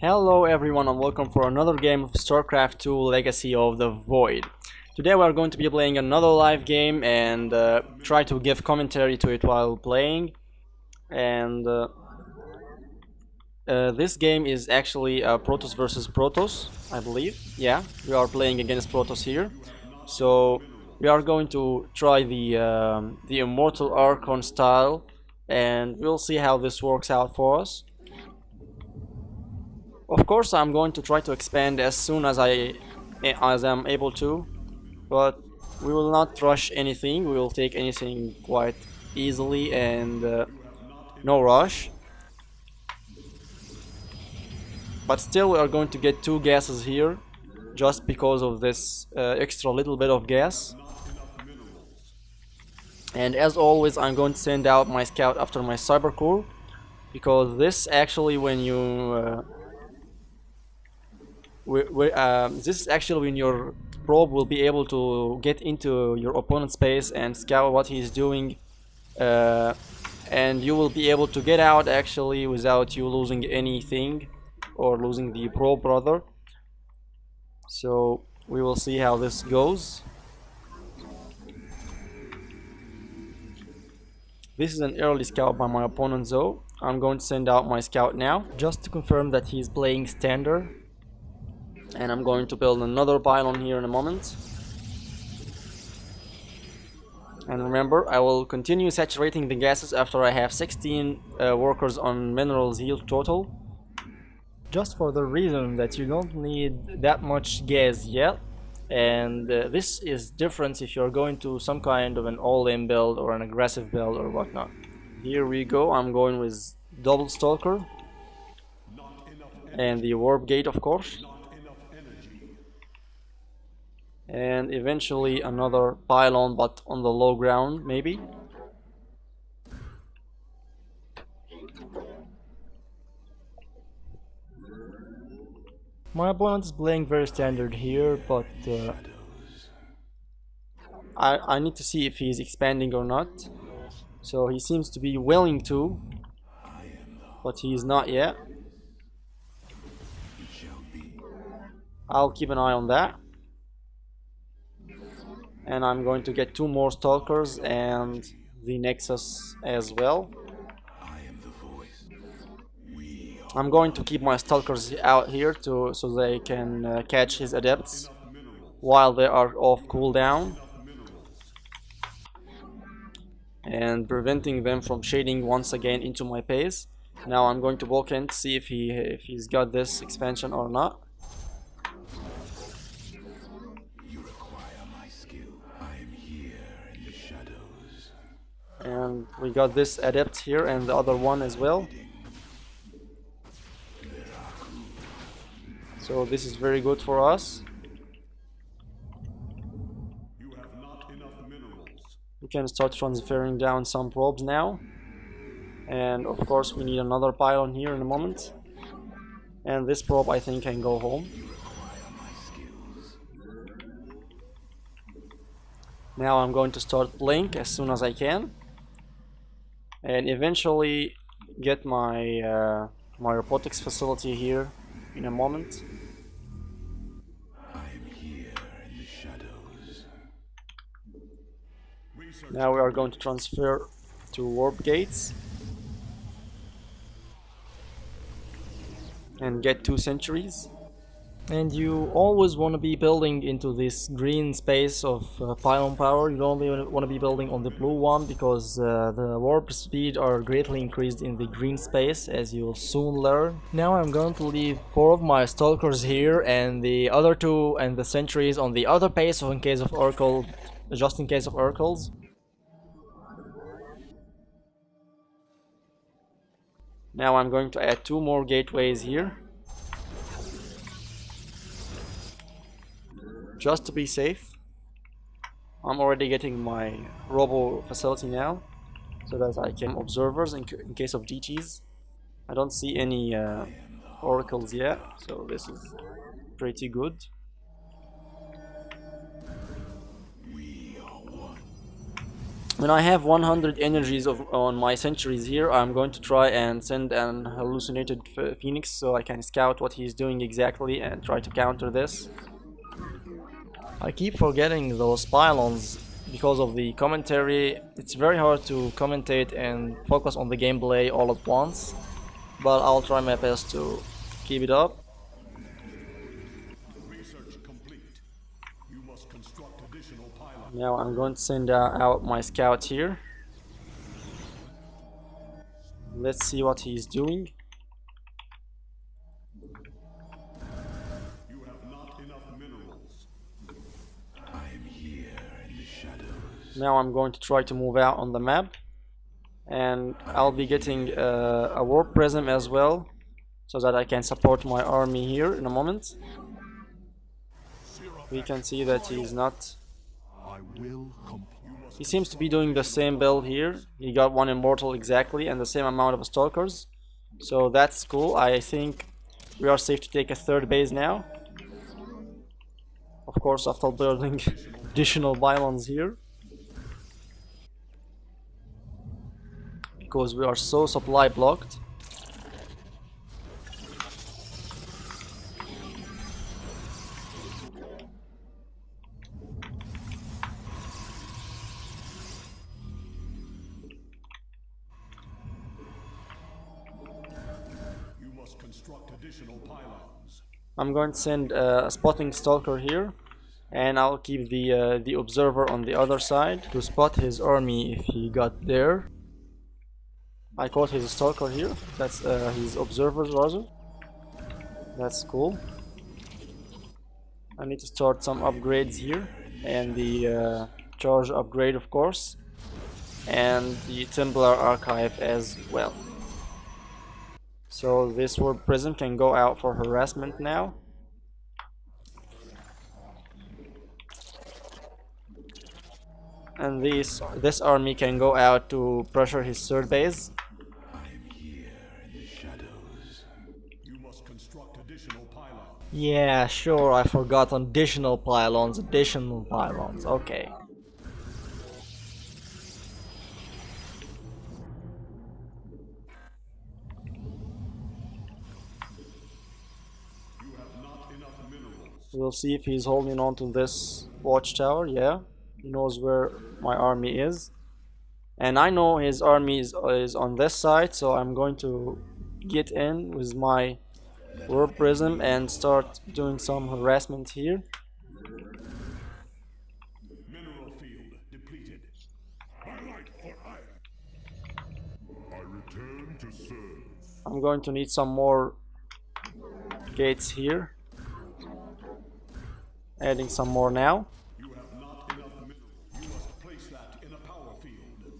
Hello everyone and welcome for another game of SrarCraft2 Legacy of the Void. Today we are going to be playing another live game and try to give commentary to it while playing. And this game is actually Protoss versus Protoss, I believe. Yeah, we are playing against Protoss here. So we are going to try the immortal archon style, and we'll see how this works out for us. Of course, I'm going to try to expand as soon as I'm able to, but we will not rush anything. We will take anything quite easily and no rush. But still, we are going to get 2 gases here, just because of this extra little bit of gas. And as always, I'm going to send out my scout after my cyber core, because this actually, when you this is actually when your probe will be able to get into your opponent's space and scout what he's doing, and you will be able to get out actually without you losing anything or losing the probe rather. So we will see how this goes. This is an early scout by my opponent though. I'm going to send out my scout now just to confirm that he's playing standard. And I'm going to build another pylon here in a moment. And remember, I will continue saturating the gases after I have 16 workers on minerals healed total. Just for the reason that you don't need that much gas yet. And this is different if you're going to some kind of an all-in build or an aggressive build or whatnot. Here we go, I'm going with double stalker. And the warp gate, of course. And eventually another pylon, but on the low ground maybe. My opponent is playing very standard here, but I need to see if he's expanding or not. So he seems to be willing to, but he's not yet. I'll keep an eye on that. And I'm going to get 2 more stalkers and the nexus as well. I'm going to keep my stalkers out here so they can catch his adepts while they are off cooldown, and preventing them from shading once again into my base. Now I'm going to walk in to see if he's got this expansion or not. And we got this adept here and the other one as well. So this is very good for us. We can start transferring down some probes now. And of course we need another pylon here in a moment. And this probe I think can go home. Now I'm going to start Blink as soon as I can. And eventually get my my robotics facility here in a moment. Now we are going to transfer to warp gates and get 2 centuries. And you always want to be building into this green space of pylon power. You don't want to be building on the blue one, because the warp speed are greatly increased in the green space, as you'll soon learn. Now I'm going to leave 4 of my stalkers here and the other 2 and the sentries on the other base, so in case of Oracle, just in case of Oracles. Now I'm going to add 2 more gateways here, just to be safe. I'm already getting my robo facility now, so that I can observers in case of DTs. I don't see any oracles yet, so this is pretty good. When I have 100 energies on my sentries here, I'm going to try and send an hallucinated phoenix so I can scout what he's doing exactly and try to counter this. I keep forgetting those pylons because of the commentary. It's very hard to commentate and focus on the gameplay all at once, but I'll try my best to keep it up. Now I'm going to send out my scout here. Let's see what he's doing. You have not enough minerals. I am here in the shadows. Now I'm going to try to move out on the map, and I'll be getting a warp prism as well, so that I can support my army here in a moment. We can see that he's not. He seems to be doing the same build here. He got one immortal exactly and the same amount of stalkers, so that's cool. I think we are safe to take a third base now, of course after building additional pylons here, because we are so supply blocked. I'm going to send a spotting stalker here, and I'll keep the observer on the other side to spot his army if he got there. I caught his stalker here. That's his observer rather. That's cool. I need to start some upgrades here, and the charge upgrade of course, and the Templar archive as well. So this warp prism can go out for harassment now. And this army can go out to pressure his third base. I am here in the shadows. You must construct additional pylons. Yeah, sure, I forgot additional pylons, okay. We'll see if he's holding on to this watchtower. Yeah, he knows where my army is, and I know his army is on this side, so I'm going to get in with my warp prism and start doing some harassment here. Mineral field depleted. Highlight for hire. I return to serve. I'm going to need some more gates here. Adding some more now. You have not enough minerals. You must place that in a power field.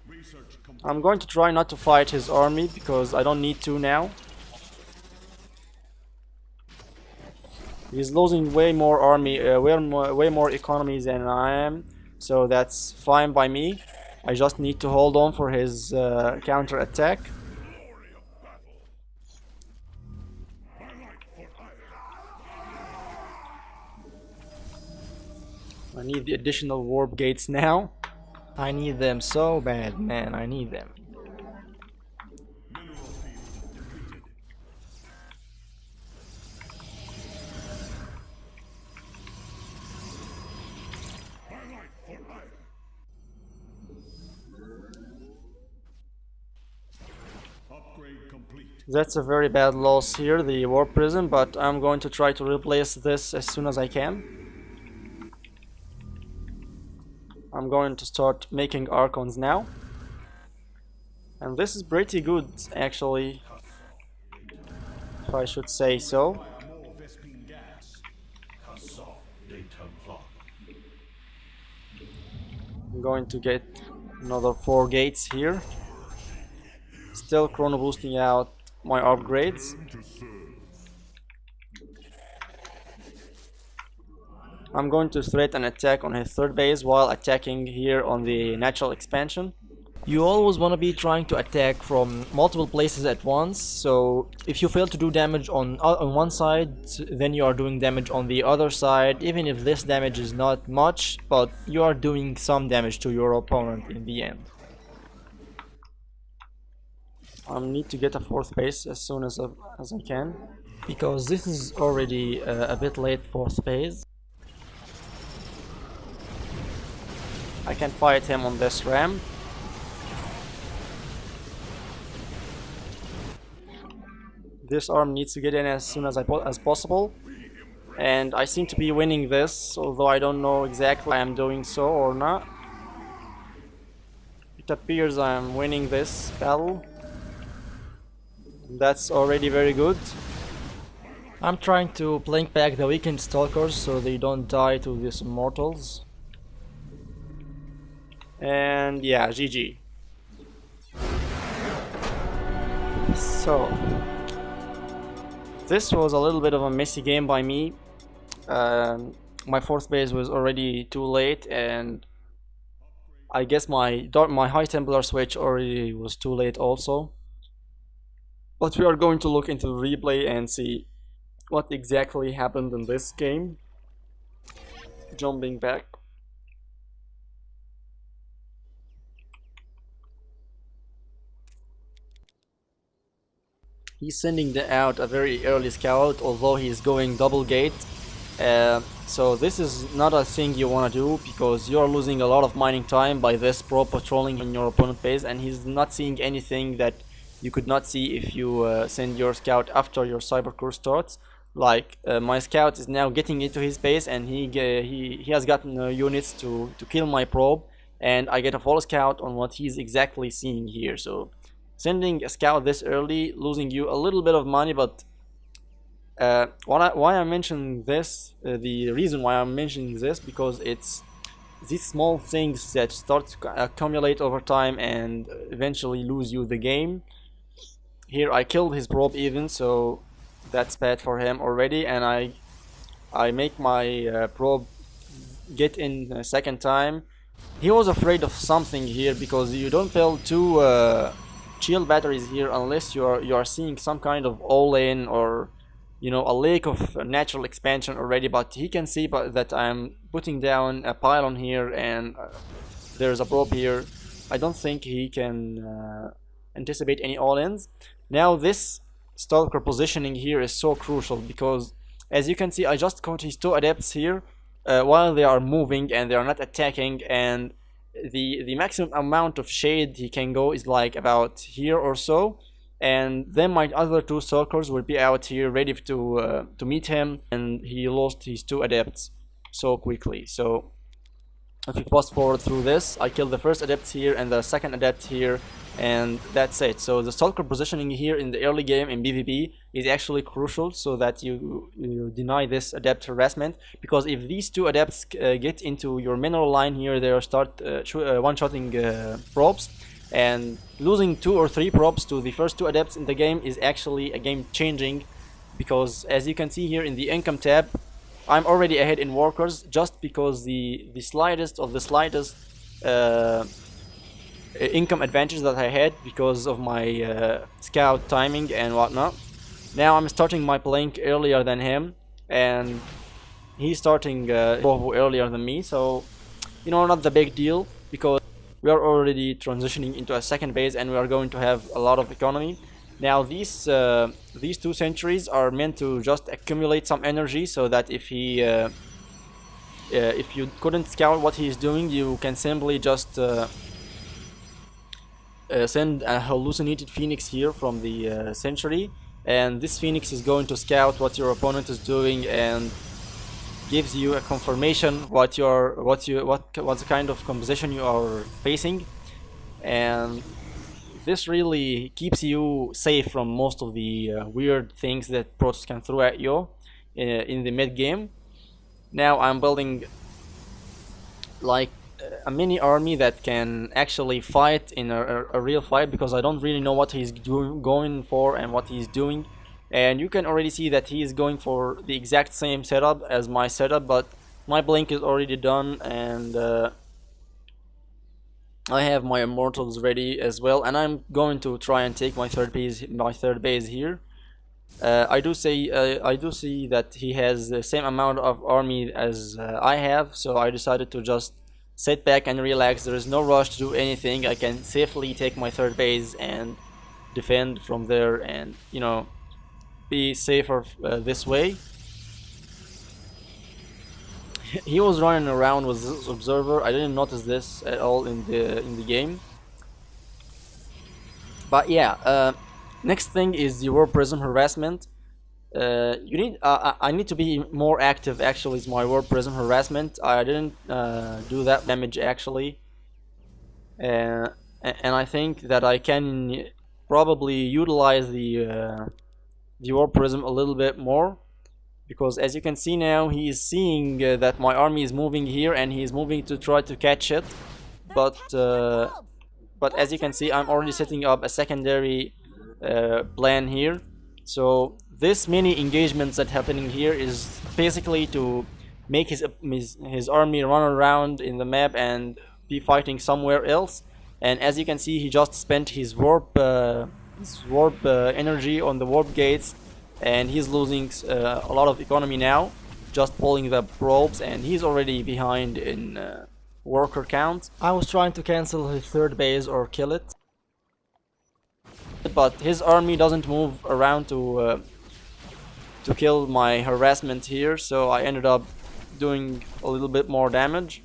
Research complete. I'm going to try not to fight his army because I don't need to now. He's losing way more army, way more economies than I am, so that's fine by me. I just need to hold on for his counter attack. I need the additional warp gates now. I need them so bad, man. I need them. That's a very bad loss here, the warp prism, but I'm going to try to replace this as soon as I can. I'm going to start making archons now, and this is pretty good actually, if I should say so. I'm going to get another 4 gates here, still chrono boosting out my upgrades. I'm going to threat an attack on his third base while attacking here on the natural expansion. You always want to be trying to attack from multiple places at once, so if you fail to do damage on one side, then you are doing damage on the other side, even if this damage is not much, but you are doing some damage to your opponent in the end. I need to get a 4th base as soon as I can, because this is already a bit late 4th base. I can fight him on this ramp. This arm needs to get in as soon as possible, and I seem to be winning this, although I don't know exactly if I am doing so or not. It appears I am winning this battle. That's already very good. I'm trying to blink back the weakened stalkers so they don't die to these immortals. And yeah, GG. So this was a little bit of a messy game by me. My 4th base was already too late, and I guess my High Templar switch already was too late also. But we are going to look into the replay and see what exactly happened in this game. Jumping back. He's sending out a very early scout, although he's going double gate. So this is not a thing you want to do, because you're losing a lot of mining time by this probe patrolling in your opponent base, and he's not seeing anything that you could not see if you send your scout after your cyber core starts. Like my scout is now getting into his base, and he has gotten units to kill my probe, and I get a false scout on what he's exactly seeing here. So sending a scout this early, losing you a little bit of money, but why I'm mentioning this, the reason why I'm mentioning this, because it's these small things that start to accumulate over time and eventually lose you the game. Here I killed his probe even, so that's bad for him already, and I make my probe get in a second time. He was afraid of something here, because you don't build 2 shield batteries here unless you are seeing some kind of all-in or, you know, a lake of natural expansion already. But he can see that I'm putting down a pylon here, and there's a probe here. I don't think he can anticipate any all-ins. Now this stalker positioning here is so crucial, because as you can see I just caught his 2 adepts here while they are moving and they are not attacking, and the maximum amount of shade he can go is like about here or so, and then my other 2 stalkers will be out here ready to meet him, and he lost his 2 adepts so quickly. So if you fast forward through this, I killed the first adept here and the second adept here, and that's it. So the stalker positioning here in the early game in PvP is actually crucial, so that you deny this adept harassment, because if these 2 adepts get into your mineral line here, they will start one-shotting probes, and losing 2 or 3 probes to the first 2 adepts in the game is actually a game changing, because as you can see here in the income tab, I'm already ahead in workers, just because the slightest of the slightest income advantage that I had because of my scout timing and whatnot. Now I'm starting my plank earlier than him, and he's starting earlier than me, so you know, not the big deal, because we are already transitioning into a second base and we are going to have a lot of economy. Now these 2 centuries are meant to just accumulate some energy, so that if you couldn't scout what he's doing, you can simply just send a hallucinated phoenix here from the century, and this phoenix is going to scout what your opponent is doing and gives you a confirmation what the kind of composition you are facing, and this really keeps you safe from most of the weird things that protoss can throw at you in the mid game. Now I'm building like a mini army that can actually fight in a real fight, because I don't really know what he's going for and what he's doing, and you can already see that he is going for the exact same setup as my setup, but my blink is already done, and I have my immortals ready as well, and I'm going to try and take my third base here. I do see that he has the same amount of army as I have, so I decided to just sit back and relax. There is no rush to do anything. I can safely take my third base and defend from there, and you know, be safer this way. He was running around with this observer. I didn't notice this at all in the game. But yeah, next thing is the warp prism harassment. I need to be more active. Actually, is my warp prism harassment. I didn't do that damage actually, and I think that I can probably utilize the warp prism a little bit more, because as you can see now, he is seeing that my army is moving here and he is moving to try to catch it, but as you can see, I'm already setting up a secondary plan here. So this many engagements that happening here is basically to make his army run around in the map and be fighting somewhere else. And as you can see, he just spent his warp energy on the warp gates, and he's losing a lot of economy now, just pulling the probes, and he's already behind in worker count. I was trying to cancel his third base or kill it, but his army doesn't move around to kill my harassment here, so I ended up doing a little bit more damage.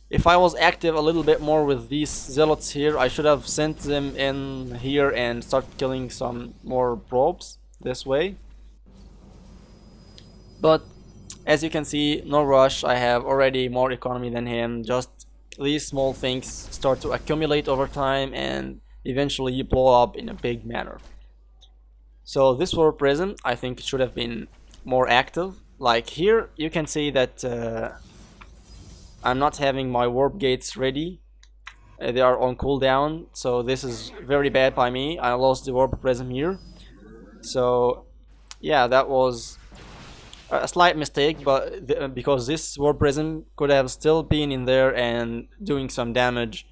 If I was active a little bit more with these zealots here, I should have sent them in here and start killing some more probes this way. But as you can see, no rush. I have already more economy than him. Just these small things start to accumulate over time and eventually blow up in a big manner. So this warp prism, I think it should have been more active. Like here you can see that I'm not having my warp gates ready. They are on cooldown, so this is very bad by me. I lost the warp prism here. So yeah, that was a slight mistake, but because this warp prism could have still been in there and doing some damage,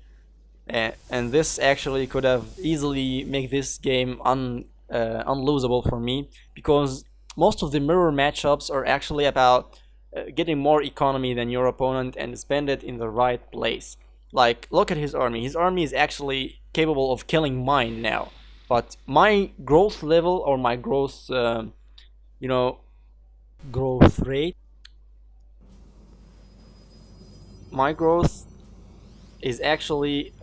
and this actually could have easily make this game unlosable for me, because most of the mirror matchups are actually about getting more economy than your opponent and spend it in the right place. Like, look at his army. His army is actually capable of killing mine now, but my growth level, or my growth growth rate, my growth is actually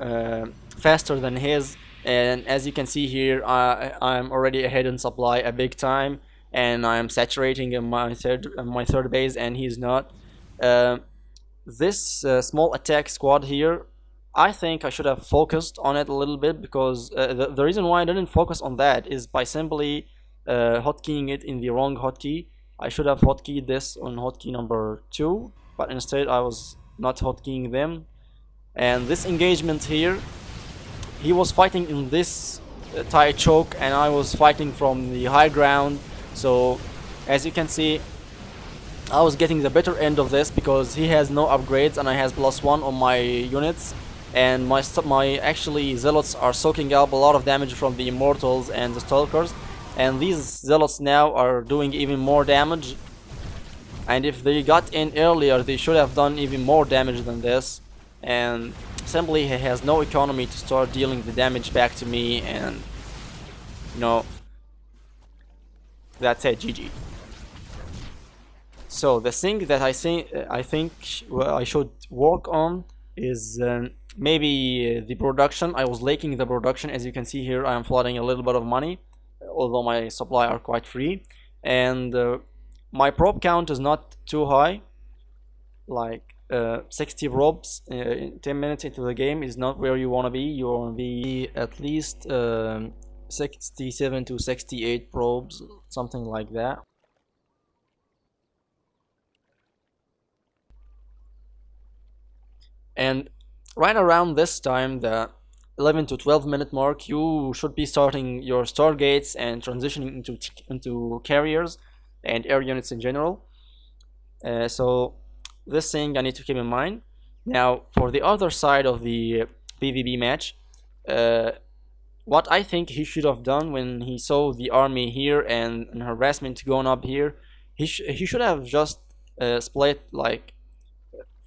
faster than his. And as you can see here, I'm already ahead in supply a big time, and I'm saturating in my third base, and he's not. This small attack squad here, I think I should have focused on it a little bit, because the reason why I didn't focus on that is by simply hotkeying it in the wrong hotkey. I should have hotkeyed this on hotkey number 2, but instead I was not hotkeying them. And this engagement here, he was fighting in this tight choke, and I was fighting from the high ground. So as you can see, I was getting the better end of this, because he has no upgrades and I has +1 on my units, and my actually zealots are soaking up a lot of damage from the immortals and the stalkers, and these zealots now are doing even more damage. And if they got in earlier, they should have done even more damage than this. And simply he has no economy to start dealing the damage back to me, and you know, that's it, GG. So the thing that I think I should work on is maybe the production. I was lacking the production. As you can see here, I am flooding a little bit of money, although my supply are quite free, and my probe count is not too high. Like 60 probes in 10 minutes into the game is not where you want to be. You want to be at least 67 to 68 probes, something like that. And right around this time, the 11 to 12 minute mark, you should be starting your stargates and transitioning into carriers and air units in general. So this thing I need to keep in mind. Now for the other side of the PvP match, what I think he should have done when he saw the army here and harassment going up here, he should have just split like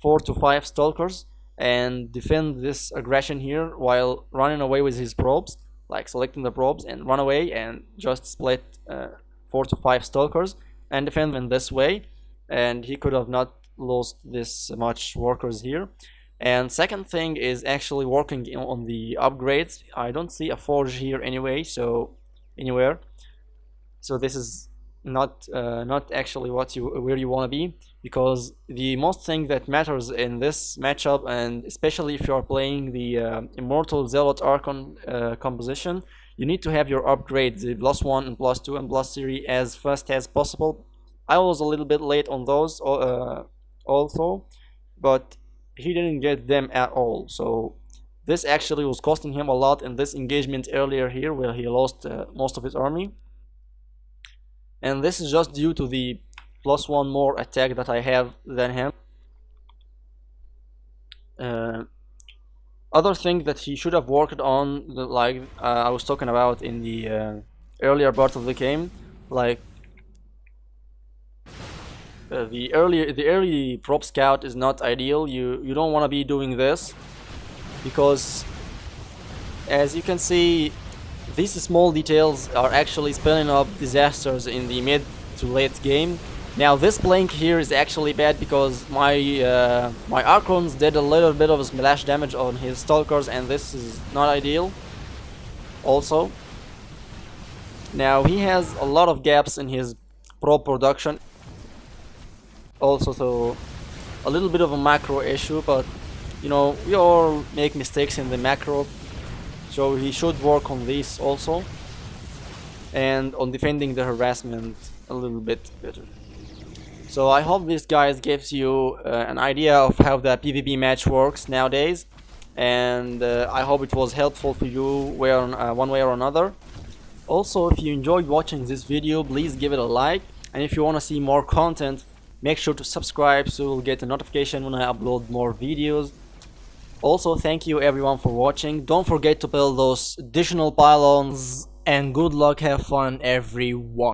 4 to 5 stalkers and defend this aggression here while running away with his probes, like selecting the probes and run away and just split 4 to 5 stalkers and defend in this way, and he could have not lost this much workers here. And second thing is actually working on the upgrades. I don't see a forge here anyway, so anywhere. So this is not actually where you want to be, because the most thing that matters in this matchup, and especially if you are playing the immortal zealot archon composition, you need to have your upgrades, the +1 and +2 and +3, as fast as possible. I was a little bit late on those also, but he didn't get them at all, so this actually was costing him a lot in this engagement earlier here, where he lost most of his army. And this is just due to the +1 more attack that I have than him. Other thing that he should have worked on, like I was talking about in the earlier part of the game, like the early prop scout is not ideal. You don't want to be doing this, because as you can see, these small details are actually spelling up disasters in the mid to late game. Now this blink here is actually bad because my archons did a little bit of splash damage on his stalkers, and this is not ideal also. Now he has a lot of gaps in his prop production also, so a little bit of a macro issue, but you know, we all make mistakes in the macro, so he should work on this also, and on defending the harassment a little bit better. So I hope this guys gives you an idea of how the PvP match works nowadays, and I hope it was helpful for you one way or another. Also, if you enjoyed watching this video, please give it a like, and if you want to see more content, make sure to subscribe so you'll get a notification when I upload more videos. Also, thank you everyone for watching. Don't forget to build those additional pylons, and good luck, have fun everyone.